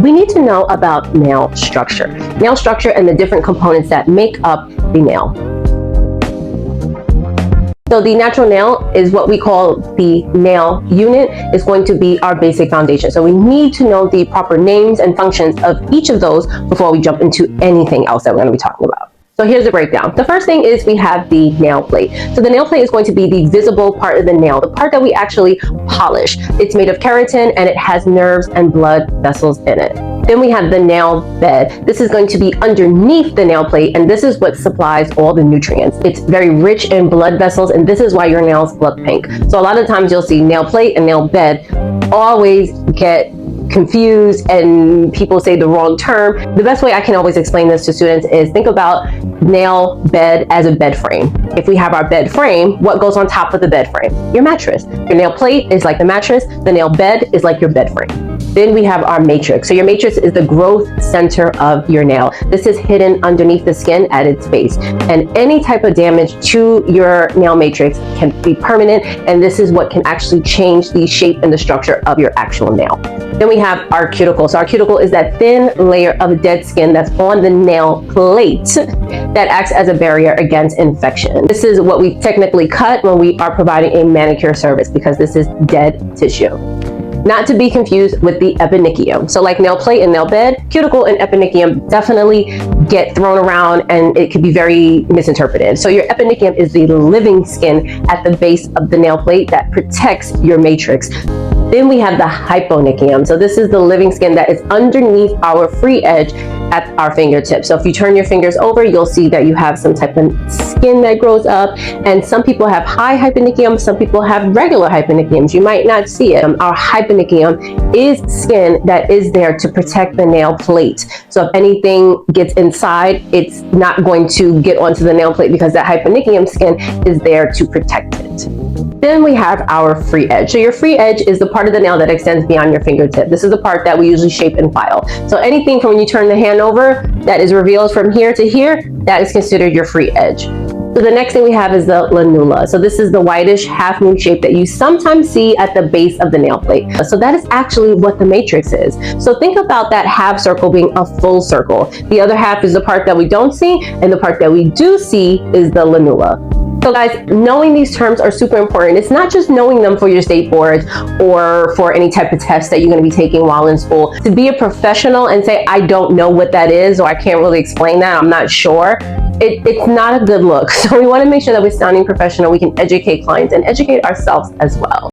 We need to know about nail structure. Nail structure and the different components that make up the nail. So the natural nail is what we call the nail unit. Is going to be our basic foundation. So we need to know the proper names and functions of each of those before we jump into anything else that we're going to be talking about. So here's the breakdown. The first thing is we have the nail plate. So the nail plate is going to be the visible part of the nail, the part that we actually polish. It's made of keratin and it has nerves and blood vessels in it. Then we have the nail bed. This is going to be underneath the nail plate, and this is what supplies all the nutrients. It's very rich in blood vessels, and this is why your nails look pink. So a lot of times you'll see nail plate and nail bed always get confused and people say the wrong term. The best way I can always explain this to students is think about nail bed as a bed frame. If we have our bed frame, what goes on top of the bed frame? Your mattress. Your nail plate is like the mattress. The nail bed is like your bed frame. Then we have our matrix. So your matrix is the growth center of your nail. This is hidden underneath the skin at its base. And any type of damage to your nail matrix can be permanent, and this is what can actually change the shape and the structure of your actual nail. Then we have our cuticle. So our cuticle is that thin layer of dead skin that's on the nail plate that acts as a barrier against infection. This is what we technically cut when we are providing a manicure service, because this is dead tissue. Not to be confused with the eponychium. So like nail plate and nail bed, cuticle and eponychium definitely get thrown around and it could be very misinterpreted. So your eponychium is the living skin at the base of the nail plate that protects your matrix. Then we have the hyponychium. So this is the living skin that is underneath our free edge at our fingertips. So if you turn your fingers over, you'll see that you have some type of skin that grows up, and some people have high hyponychium, some people have regular hyponychiums. You might not see it. Our hyponychium is skin that is there to protect the nail plate. So if anything gets inside, it's not going to get onto the nail plate because that hyponychium skin is there to protect it. Then we have our free edge. So your free edge is the part of the nail that extends beyond your fingertip. This is the part that we usually shape and file. So anything from when you turn the hand over that is revealed from here to here, that is considered your free edge. So the next thing we have is the lanula. So this is the whitish half moon shape that you sometimes see at the base of the nail plate. So that is actually what the matrix is. So think about that half circle being a full circle. The other half is the part that we don't see, and the part that we do see is the lanula. So guys, knowing these terms are super important. It's not just knowing them for your state boards or for any type of test that you're going to be taking while in school. To be a professional and say, I don't know what that is, or I can't really explain that, I'm not sure, it's not a good look. So we want to make sure that we're sounding professional. We can educate clients and educate ourselves as well.